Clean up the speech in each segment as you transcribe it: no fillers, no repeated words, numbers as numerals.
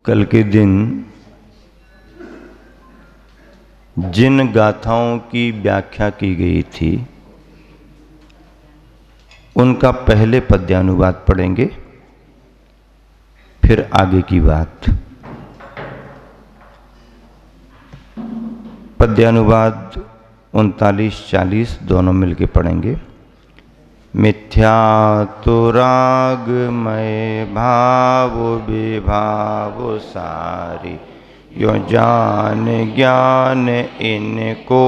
कल के दिन जिन गाथाओं की व्याख्या की गई थी उनका पहले पद्यानुवाद पढ़ेंगे, फिर आगे की बात। पद्यानुवाद 39-40 दोनों मिलके पढ़ेंगे। मिथ्या तो रागमय भाव विभाव सारी, यो जान ज्ञान इनको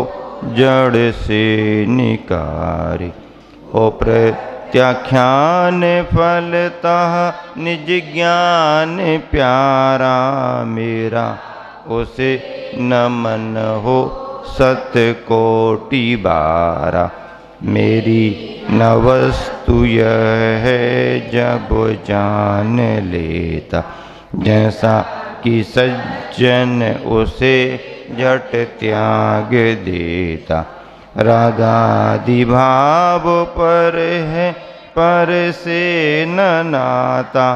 जड़ से निकारी। हो प्रत्याख्यान फलतः निज ज्ञान प्यारा, मेरा उसे नमन हो सत कोटि बारा। मेरी न वस्तु यह है जब जान लेता, जैसा कि सज्जन उसे झट त्याग देता। रागादि भाव पर है पर से न नाता,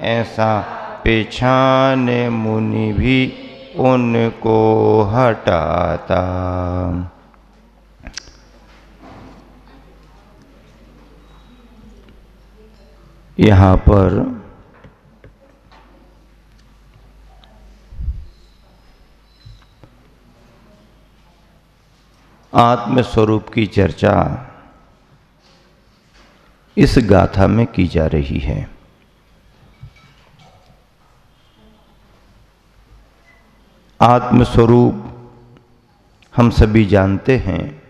ऐसा पेछान मुनि भी उनको हटाता। यहाँ पर आत्म स्वरूप की चर्चा इस गाथा में की जा रही है। आत्म स्वरूप हम सभी जानते हैं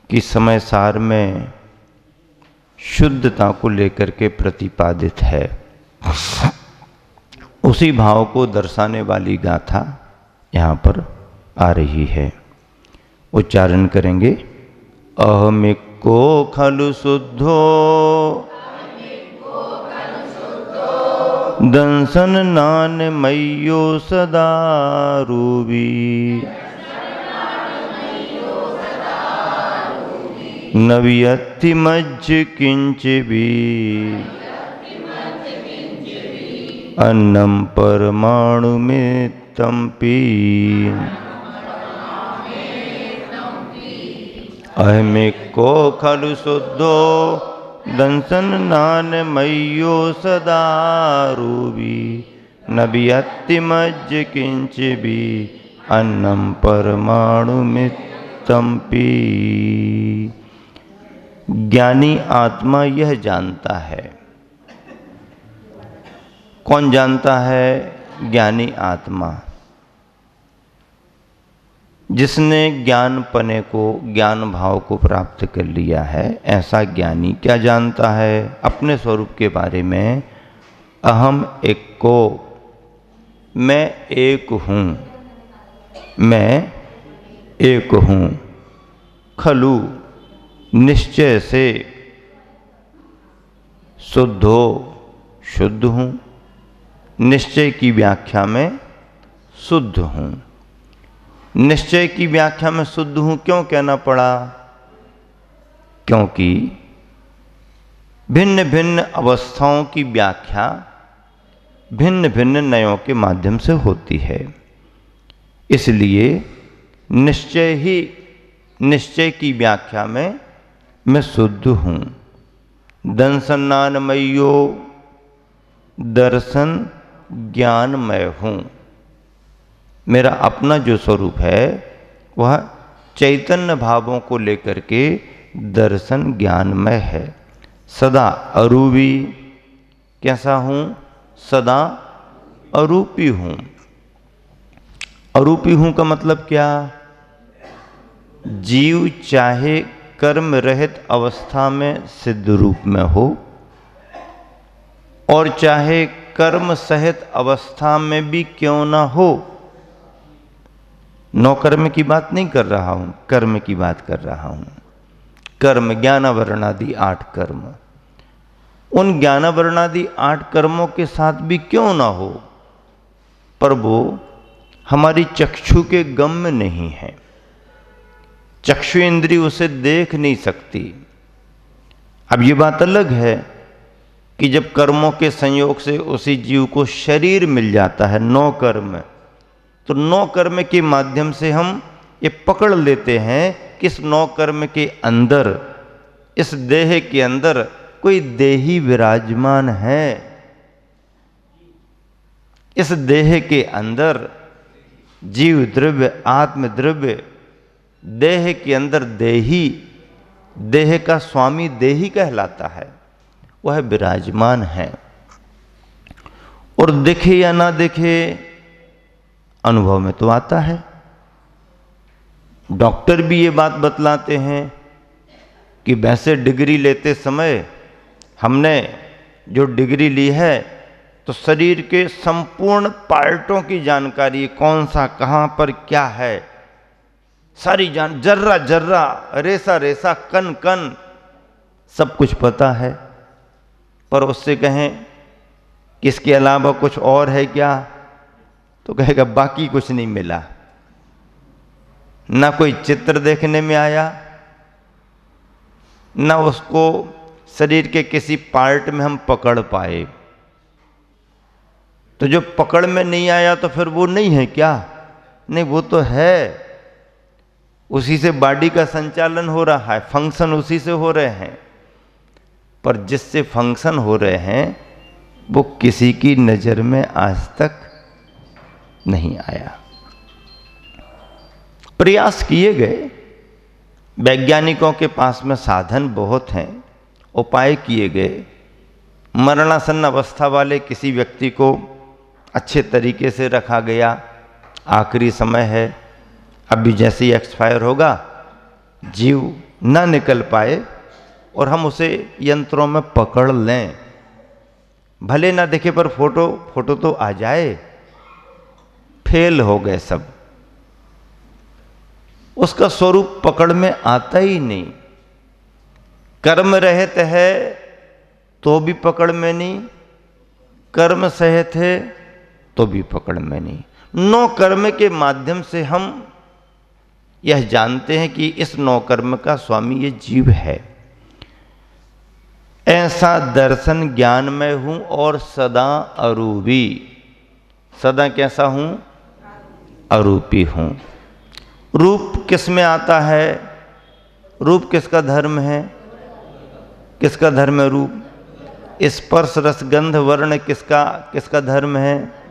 कि समय सार में शुद्धता को लेकर के प्रतिपादित है। उसी भाव को दर्शाने वाली गाथा यहाँ पर आ रही है। उच्चारण करेंगे। अहमिको खलु शुद्धो दंसन नान मय्यो सदा रूबी। नवियति मज्ज किंच भी अन्नम परमाणु में तंपी। अहमिको खलु शुद्धो दंसन नान मय्यो सदा रूबी। नवियति मज्ज किंच भी अन्नम परमाणु में तंपी। ज्ञानी आत्मा यह जानता है। कौन जानता है? ज्ञानी आत्मा। जिसने ज्ञान पने को, ज्ञान भाव को प्राप्त कर लिया है, ऐसा ज्ञानी क्या जानता है अपने स्वरूप के बारे में? अहम एको, मैं एक हूँ, मैं एक हूँ। खलु, निश्चय से। शुद्धो, शुद्ध हूँ। निश्चय की व्याख्या में शुद्ध हूँ। निश्चय की व्याख्या में शुद्ध हूँ क्यों कहना पड़ा? क्योंकि भिन्न भिन्न अवस्थाओं की व्याख्या भिन्न भिन्न नयों के माध्यम से होती है। इसलिए निश्चय की व्याख्या में मैं शुद्ध हूँ। दंसनानमयो, दर्शन ज्ञानमय हूँ। मेरा अपना जो स्वरूप है वह चैतन्य भावों को लेकर के दर्शन ज्ञानमय है। सदा अरूपी, कैसा हूँ? सदा अरूपी हूँ। अरूपी हूँ का मतलब क्या? जीव चाहे कर्म रहित अवस्था में सिद्ध रूप में हो और चाहे कर्म सहित अवस्था में भी क्यों ना हो। नौकर्म की बात नहीं कर रहा हूं, कर्म की बात कर रहा हूं। कर्म, ज्ञानावरणादि 8 कर्म, उन ज्ञानावरणादि 8 कर्मों के साथ भी क्यों ना हो, पर वो हमारी चक्षु के गम्य नहीं है। चक्षु इंद्रिय उसे देख नहीं सकती। अब ये बात अलग है कि जब कर्मों के संयोग से उसी जीव को शरीर मिल जाता है, 9 कर्म, तो 9 कर्म के माध्यम से हम ये पकड़ लेते हैं कि इस 9 कर्म के अंदर, इस देह के अंदर कोई देही विराजमान है। इस देह के अंदर जीव द्रव्य, आत्म द्रव्य, देह के अंदर देही, देह का स्वामी देही कहलाता है, वह विराजमान है। और दिखे या ना दिखे, अनुभव में तो आता है। डॉक्टर भी ये बात बतलाते हैं कि वैसे डिग्री लेते समय हमने जो डिग्री ली है तो शरीर के संपूर्ण पार्टों की जानकारी, कौन सा कहाँ पर क्या है, सारी जान, जर्रा जर्रा, रेसा रेसा, कन कन, सब कुछ पता है। पर उससे कहें कि इसके अलावा कुछ और है क्या, तो कहेगा बाकी कुछ नहीं मिला। ना कोई चित्र देखने में आया, ना उसको शरीर के किसी पार्ट में हम पकड़ पाए। तो जो पकड़ में नहीं आया तो फिर वो नहीं है क्या? नहीं, वो तो है। उसी से बॉडी का संचालन हो रहा है, फंक्शन उसी से हो रहे हैं। पर जिससे फंक्शन हो रहे हैं वो किसी की नजर में आज तक नहीं आया। प्रयास किए गए, वैज्ञानिकों के पास में साधन बहुत हैं, उपाय किए गए। मरणासन्न अवस्था वाले किसी व्यक्ति को अच्छे तरीके से रखा गया, आखिरी समय है, अभी जैसे ही एक्सपायर होगा, जीव ना निकल पाए और हम उसे यंत्रों में पकड़ लें, भले ना दिखे पर फोटो तो आ जाए। फेल हो गए सब, उसका स्वरूप पकड़ में आता ही नहीं। कर्म रहित है तो भी पकड़ में नहीं, कर्म सहित है तो भी पकड़ में नहीं। 9 कर्म के माध्यम से हम यह जानते हैं कि इस 9 कर्म का स्वामी ये जीव है। ऐसा दर्शन ज्ञान में हूं और सदा अरूपी। सदा कैसा हूं? अरूपी हूं। रूप किस में आता है? रूप किसका धर्म है? किसका धर्म है रूप? स्पर्श रस गंध वर्ण किसका धर्म है?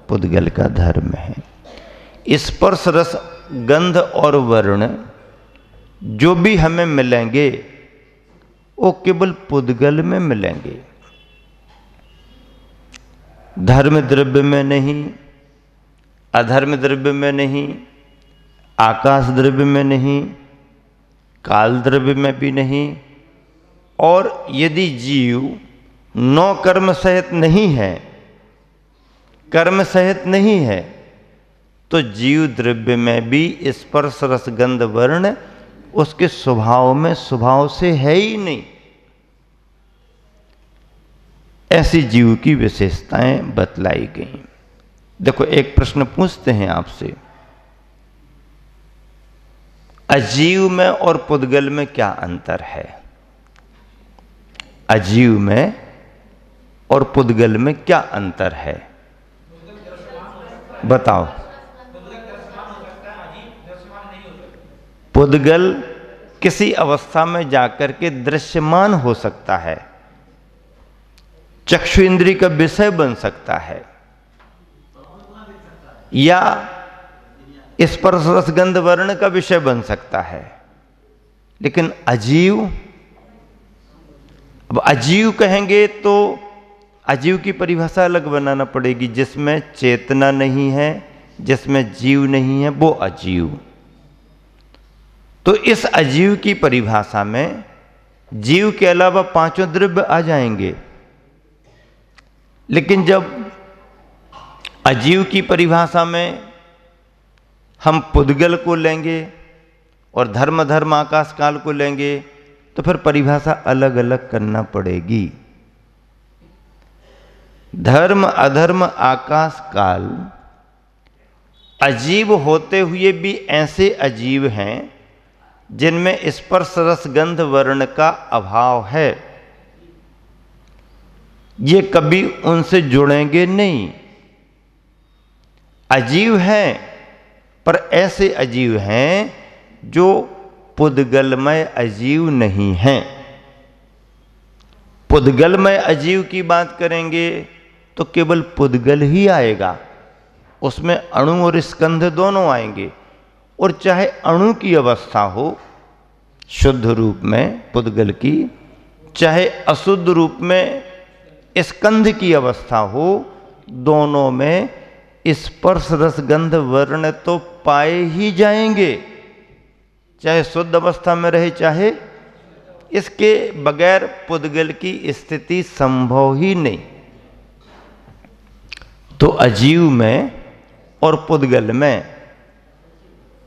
पुद्गल का धर्म है। स्पर्श रस गंध और वर्ण जो भी हमें मिलेंगे वो केवल पुद्गल में मिलेंगे, धर्म द्रव्य में नहीं, अधर्म द्रव्य में नहीं, आकाश द्रव्य में नहीं, काल द्रव्य में भी नहीं। और यदि जीव 9 कर्म सहित नहीं है, कर्म सहित नहीं है, तो जीव द्रव्य में भी स्पर्श रस गंध वर्ण उसके स्वभाव से है ही नहीं। ऐसी जीव की विशेषताएं बतलाई गई। देखो, एक प्रश्न पूछते हैं आपसे, अजीव में और पुद्गल में क्या अंतर है? अजीव में और पुद्गल में क्या अंतर है? बताओ। पुद्गल किसी अवस्था में जाकर के दृश्यमान हो सकता है, चक्षु इंद्रिय का विषय बन सकता है, या स्पर्श रस गंध वर्ण का विषय बन सकता है। लेकिन अजीव, अब अजीव कहेंगे तो अजीव की परिभाषा अलग बनाना पड़ेगी। जिसमें चेतना नहीं है, जिसमें जीव नहीं है, वो अजीव। तो इस अजीव की परिभाषा में जीव के अलावा 5 द्रव्य आ जाएंगे। लेकिन जब अजीव की परिभाषा में हम पुद्गल को लेंगे और धर्म आकाश काल को लेंगे तो फिर परिभाषा अलग अलग करना पड़ेगी। धर्म अधर्म आकाश काल अजीव होते हुए भी ऐसे अजीव हैं जिनमें स्पर्श रस गंध वर्ण का अभाव है। ये कभी उनसे जुड़ेंगे नहीं। अजीव हैं, पर ऐसे अजीव हैं जो पुद्गलमय अजीव नहीं हैं। पुद्गलमय अजीव की बात करेंगे तो केवल पुद्गल ही आएगा, उसमें अणु और स्कंध दोनों आएंगे। और चाहे अणु की अवस्था हो शुद्ध रूप में पुद्गल की, चाहे अशुद्ध रूप में स्कंध की अवस्था हो, दोनों में स्पर्श रस गंध वर्ण तो पाए ही जाएंगे, चाहे शुद्ध अवस्था में रहे चाहे। इसके बगैर पुद्गल की स्थिति संभव ही नहीं। तो अजीव में और पुद्गल में,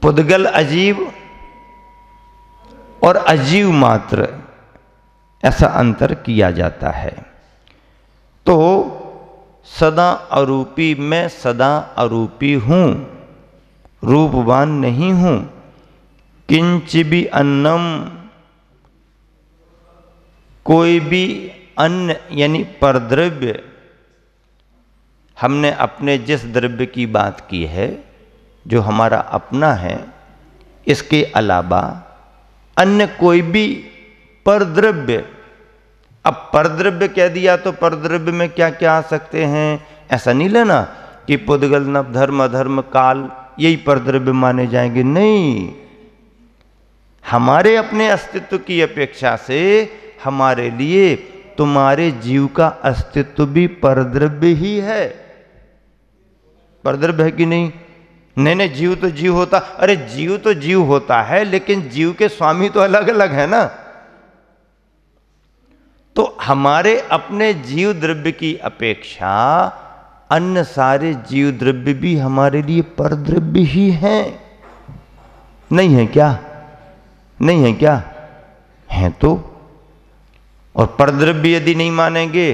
पुद्गल अजीव और अजीव मात्र, ऐसा अंतर किया जाता है। तो सदा अरूपी, मैं सदा अरूपी हूं, रूपवान नहीं हूं। किंच भी अन्नम, कोई भी अन्न यानी परद्रव्य, हमने अपने जिस द्रव्य की बात की है जो हमारा अपना है, इसके अलावा अन्य कोई भी परद्रव्य। अब परद्रव्य कह दिया तो परद्रव्य में क्या क्या आ सकते हैं, ऐसा नहीं लेना कि पुद्गल नभ धर्म अधर्म काल यही परद्रव्य माने जाएंगे, नहीं। हमारे अपने अस्तित्व की अपेक्षा से हमारे लिए तुम्हारे जीव का अस्तित्व भी परद्रव्य ही है। परद्रव्य है कि नहीं? नहीं, जीव तो जीव होता, अरे जीव तो जीव होता है, लेकिन जीव के स्वामी तो अलग अलग है ना। तो हमारे अपने जीव द्रव्य की अपेक्षा अन्य सारे जीव द्रव्य भी हमारे लिए परद्रव्य ही हैं। नहीं है क्या? नहीं है क्या? हैं तो। और परद्रव्य यदि नहीं मानेंगे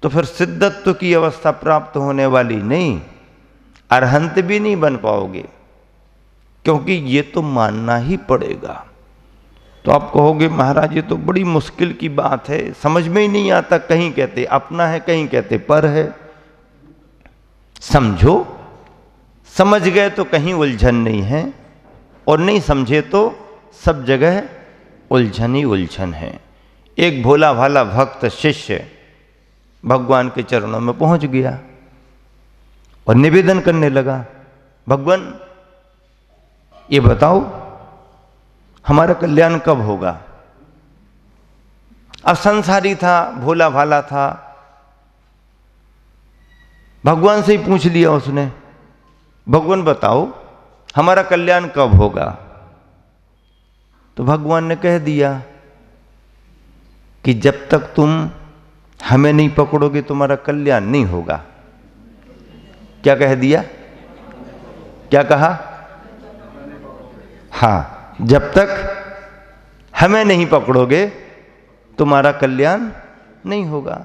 तो फिर सिद्धत्व की अवस्था प्राप्त होने वाली नहीं, अरहंत भी नहीं बन पाओगे, क्योंकि ये तो मानना ही पड़ेगा। तो आप कहोगे महाराज ये तो बड़ी मुश्किल की बात है, समझ में ही नहीं आता, कहीं कहते अपना है कहीं कहते पर है। समझो, समझ गए तो कहीं उलझन नहीं है, और नहीं समझे तो सब जगह उलझन ही उलझन है। एक भोला भाला भक्त शिष्य भगवान के चरणों में पहुंच गया और निवेदन करने लगा, भगवान ये बताओ हमारा कल्याण कब होगा। अब संसारी था, भोला भाला था, भगवान से ही पूछ लिया उसने, भगवान बताओ हमारा कल्याण कब होगा। तो भगवान ने कह दिया कि जब तक तुम हमें नहीं पकड़ोगे तुम्हारा कल्याण नहीं होगा। क्या कह दिया? क्या कहा? हाँ, जब तक हमें नहीं पकड़ोगे तुम्हारा कल्याण नहीं होगा।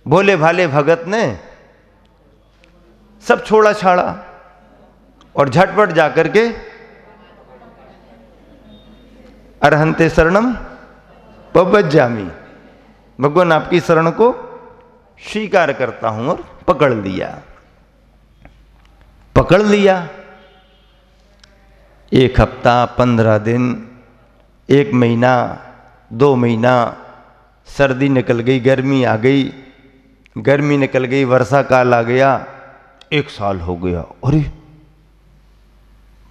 भोले भाले भगत ने सब छोड़ा छाड़ा और झटपट जाकर के अरहंते शरणम पवज्जामि, भगवान आपकी शरण को स्वीकार करता हूं, और पकड़ लिया। पकड़ लिया। 1 हफ्ता, 15 दिन, 1 महीना, 2 महीना, सर्दी निकल गई, गर्मी आ गई, गर्मी निकल गई, वर्षा काल आ गया, 1 साल हो गया। अरे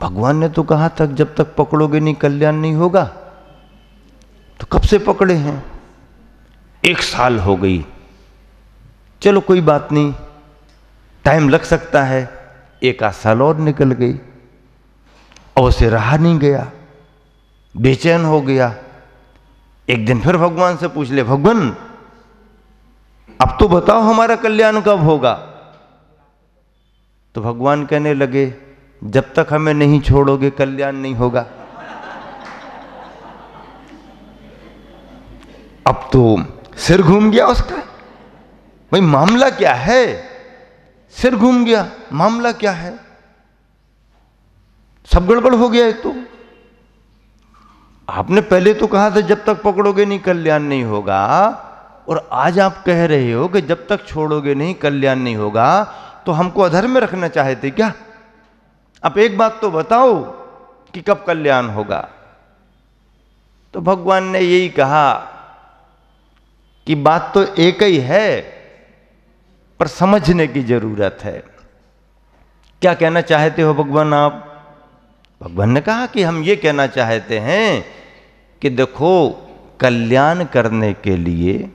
भगवान ने तो कहा था जब तक पकड़ोगे नहीं कल्याण नहीं होगा, तो कब से पकड़े हैं? 1 साल हो गई। चलो कोई बात नहीं, टाइम लग सकता है। 1 आध साल और निकल गई और उसे रहा नहीं गया, बेचैन हो गया। एक दिन फिर भगवान से पूछ ले, भगवान अब तो बताओ हमारा कल्याण कब होगा। तो भगवान कहने लगे जब तक हमें नहीं छोड़ोगे कल्याण नहीं होगा। अब तो सिर घूम गया उसका, भाई मामला क्या है? सिर घूम गया, मामला क्या है? सब गड़बड़ हो गया। एक तो आपने पहले तो कहा था जब तक पकड़ोगे नहीं कल्याण नहीं होगा, और आज आप कह रहे हो कि जब तक छोड़ोगे नहीं कल्याण नहीं होगा, तो हमको अधर्म में रखना चाहते क्या? अब एक बात तो बताओ कि कब कल्याण होगा। तो भगवान ने यही कहा कि बात तो एक ही है, पर समझने की जरूरत है। क्या कहना चाहते हो भगवान आप? भगवान ने कहा कि हम ये कहना चाहते हैं कि देखो, कल्याण करने के लिए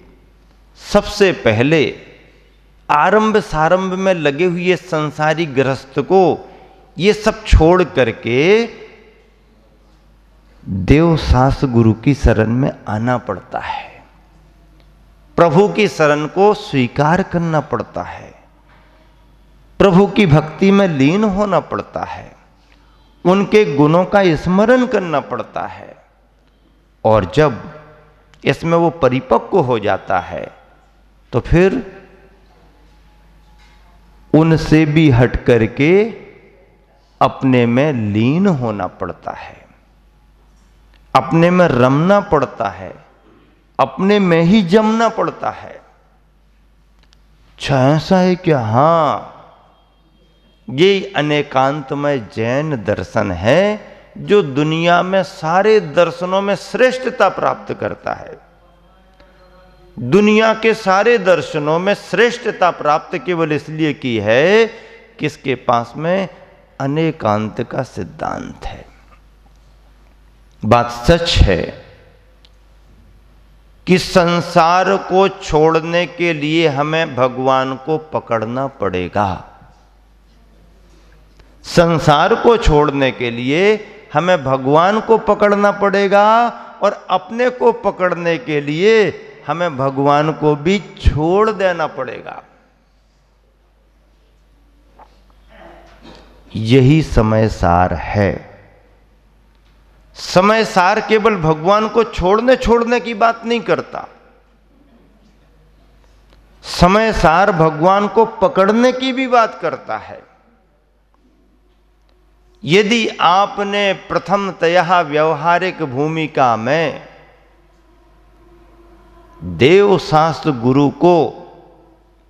सबसे पहले आरंभ सारंभ में लगे हुए संसारी गृहस्थ को ये सब छोड़ करके देव शास्त्र गुरु की शरण में आना पड़ता है। प्रभु की शरण को स्वीकार करना पड़ता है, प्रभु की भक्ति में लीन होना पड़ता है, उनके गुणों का स्मरण करना पड़ता है। और जब इसमें वो परिपक्व हो जाता है तो फिर उनसे भी हट करके अपने में लीन होना पड़ता है, अपने में रमना पड़ता है, अपने में ही जमना पड़ता है। अच्छा ऐसा है क्या? हाँ, ये अनेकांतमय जैन दर्शन है जो दुनिया में सारे दर्शनों में श्रेष्ठता प्राप्त करता है। दुनिया के सारे दर्शनों में श्रेष्ठता प्राप्त केवल इसलिए की है कि इसके पास में अनेकांत का सिद्धांत है। बात सच है कि संसार को छोड़ने के लिए हमें भगवान को पकड़ना पड़ेगा। संसार को छोड़ने के लिए हमें भगवान को पकड़ना पड़ेगा, और अपने को पकड़ने के लिए हमें भगवान को भी छोड़ देना पड़ेगा। यही समय सार है। समय सार केवल भगवान को छोड़ने की बात नहीं करता। समय सार भगवान को पकड़ने की भी बात करता है। यदि आपने प्रथमतया व्यवहारिक भूमिका में देव शास्त्र गुरु को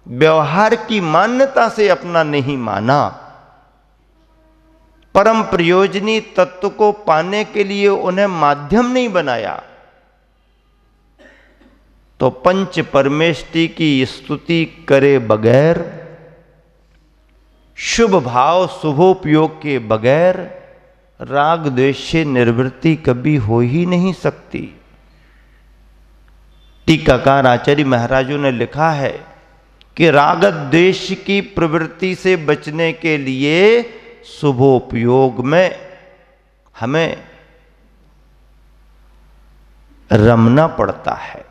व्यवहार की मान्यता से अपना नहीं माना, परम प्रयोजनी तत्व को पाने के लिए उन्हें माध्यम नहीं बनाया, तो पंच परमेष्टि की स्तुति करे बगैर, शुभ भाव शुभोपयोग के बगैर राग द्वेष से निवृत्ति कभी हो ही नहीं सकती। टीकाकार आचार्य महाराजों ने लिखा है कि राग द्वेष की प्रवृत्ति से बचने के लिए शुभोपयोग में हमें रमना पड़ता है।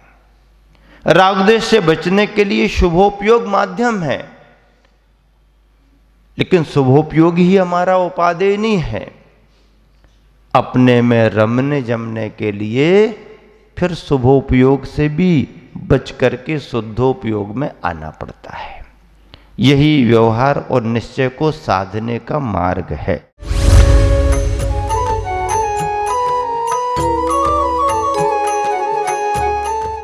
राग द्वेष से बचने के लिए शुभोपयोग माध्यम है, लेकिन शुभोपयोग ही हमारा उपादेय नहीं है। अपने में रमने जमने के लिए फिर शुभोपयोग से भी बच करके शुद्धोपयोग में आना पड़ता है। यही व्यवहार और निश्चय को साधने का मार्ग है।